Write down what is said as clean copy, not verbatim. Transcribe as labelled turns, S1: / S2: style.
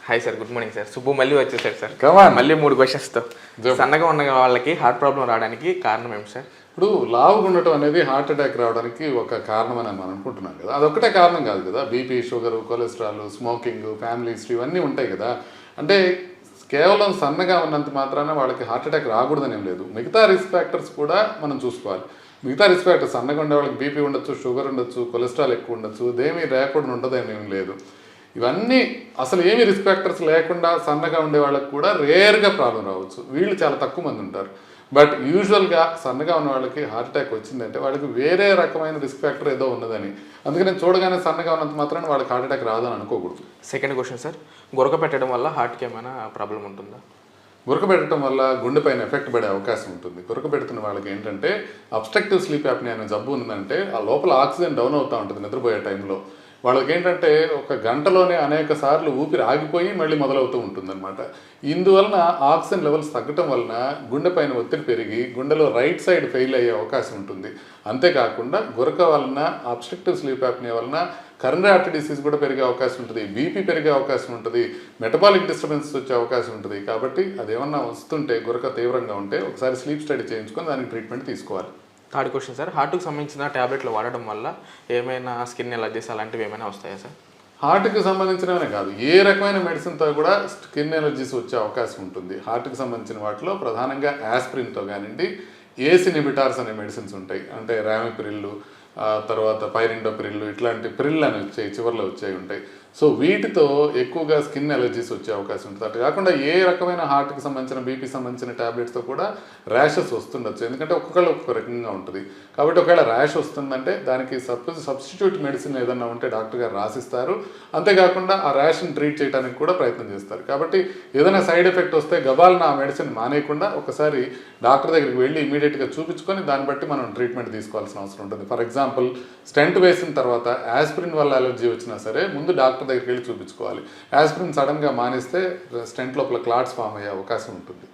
S1: Hi sir, good morning sir. Subbu మళ్ళీ వచ్చేసారు sir. మళ్ళీ 3 క్వశ్చన్స్తో. సన్నగా ఉన్న వాళ్ళకి హార్ట్ ప్రాబ్లం రావడానికి కారణం ఏమి సార్?
S2: ఇప్పుడు లావుగా ఉండటం అనేది హార్ట్ అటాక్ రావడానికి ఒక కారణం అని మనం అనుకుంటున్నాం కదా. అదొక్కటే కారణం కాదు కదా. BP, sugar, cholesterol, smoking, family history ఇవన్నీ ఉంటాయి కదా. అంటే కేవలం సన్నగా ఉన్నంత మాత్రాన వాళ్ళకి హార్ట్ అటాక్ రాకూడదని ఏం లేదు. మిగతా రిస్క్ ఫ్యాక్టర్స్ కూడా మనం చూసుకోవాలి. మిగతా రిస్క్ ఫ్యాక్టర్స్ సన్నగా ఉండే వాళ్ళకి బీపీ ఉండొచ్చు, షుగర్ ఉండొచ్చు, కొలెస్ట్రాల్ ఎక్కువ ఉండొచ్చు, ఇదేమీ లేకుండా ఉండదని ఏం లేదు. ఇవన్నీ అసలు ఏమి రిస్క్ ఫ్యాక్టర్స్ లేకుండా సన్నగా ఉండే వాళ్ళకి కూడా రేర్గా ప్రాబ్లం రావచ్చు. వీళ్ళు చాలా తక్కువ మంది ఉంటారు. బట్ యూజువల్గా సన్నగా ఉన్న వాళ్ళకి హార్ట్ అటాక్ వచ్చిందంటే వాళ్ళకి వేరే రకమైన రిస్క్ ఫ్యాక్టర్ ఏదో ఉన్నదని. అందుకని చూడగానే సన్నగా ఉన్నంత మాత్రాన వాళ్ళకి హార్ట్ అటాక్ రాదని అనుకోకూడదు.
S1: సెకండ్ క్వశ్చన్ సార్, గురక పెట్టడం వల్ల హార్ట్కి ఏమైనా ప్రాబ్లం ఉంటుందా?
S2: గురక పెట్టడం వల్ల గుండె పైన ఎఫెక్ట్ పడే అవకాశం ఉంటుంది. గురక పెడుతున్న వాళ్ళకి ఏంటంటే అబ్స్ట్రక్టివ్ స్లీప్ యాప్నియా అనే జబ్బు ఉందంటే ఆ లోపల ఆక్సిజన్ డౌన్ అవుతూ ఉంటుంది నిద్రపోయే టైంలో. వాళ్ళకి ఏంటంటే ఒక గంటలోనే అనేక సార్లు ఊపిరి ఆగిపోయి మళ్ళీ మొదలవుతూ ఉంటుందన్నమాట. ఇందువలన ఆక్సిజన్ లెవెల్స్ తగ్గటం వలన గుండె పైన ఒత్తిడి పెరిగి గుండెలో రైట్ సైడ్ ఫెయిల్ అయ్యే అవకాశం ఉంటుంది. అంతేకాకుండా గురక వలన అబ్స్ట్రక్టివ్ స్లీప్ యాప్నియా వలన కరోనరీ ఆర్టరీ డిసీజ్ కూడా పెరిగే అవకాశం ఉంటుంది, బీపీ పెరిగే అవకాశం ఉంటుంది, మెటబాలిక్ డిస్టర్బెన్స్ వచ్చే అవకాశం ఉంటుంది. కాబట్టి అదేమన్నా వస్తుంటే గురక తీవ్రంగా ఉంటే ఒకసారి స్లీప్ స్టడీ చేయించుకొని దానికి ట్రీట్మెంట్ తీసుకోవాలి.
S1: థర్డ్ క్వశ్చన్ సార్, హార్ట్కి సంబంధించిన ట్యాబ్లెట్లు వాడడం వల్ల ఏమైనా స్కిన్ ఎలర్జీస్ అలాంటివి ఏమైనా వస్తాయా సార్?
S2: హార్ట్కి సంబంధించినవనే కాదు, ఏ రకమైన మెడిసిన్తో కూడా స్కిన్ ఎలర్జీస్ వచ్చే అవకాశం ఉంటుంది. హార్ట్కి సంబంధించిన వాటిలో ప్రధానంగా యాస్ప్రిన్తో కానివ్వండి, ఏస్ ఇన్హిబిటార్స్ అనే మెడిసిన్స్ ఉంటాయి. అంటే రామిపిరిల్లు, తర్వాత పైరిండోపిరిల్లు, ఇట్లాంటి పిరిల్లు అని వచ్చాయి, చివరిలో వచ్చాయి ఉంటాయి. సో వీటితో ఎక్కువగా స్కిన్ ఎలర్జీస్ వచ్చే అవకాశం ఉంటుంది. అటు కాకుండా ఏ రకమైన హార్ట్కి సంబంధించిన బీపీ సంబంధించిన ట్యాబ్లెట్స్తో కూడా ర్యాషెస్ వస్తుండొచ్చు. ఎందుకంటే ఒక్కొక్కళ్ళు ఒక్కొక్క రకంగా ఉంటుంది. కాబట్టి ఒకవేళ ర్యాష్ వస్తుందంటే దానికి సబ్స్టిట్యూట్ మెడిసిన్ ఏదన్నా ఉంటే డాక్టర్ గారు రాసిస్తారు. అంతేకాకుండా ఆ ర్యాష్ని ట్రీట్ చేయడానికి కూడా ప్రయత్నం చేస్తారు. కాబట్టి ఏదైనా సైడ్ ఎఫెక్ట్ వస్తే గబాలను ఆ మెడిసిన్ మానేయకుండా ఒకసారి డాక్టర్ దగ్గరికి వెళ్ళి ఇమీడియట్గా చూపించుకొని దాన్ని బట్టి మనం ట్రీట్మెంట్ తీసుకోవాల్సిన అవసరం ఉంటుంది. ఫర్ ఎగ్జాంపుల్ స్టెంట్ వేసిన తర్వాత యాస్పిరిన్ వల్ల అలర్జీ వచ్చినా సరే ముందు డాక్టర్ దగ్గరికి వెళ్ళి చూపించుకోవాలి. యాస్పిరిన్ సడన్గా మానేస్తే స్టెంట్ లోపల క్లాట్స్ ఫామ్ అయ్యే అవకాశం ఉంటుంది.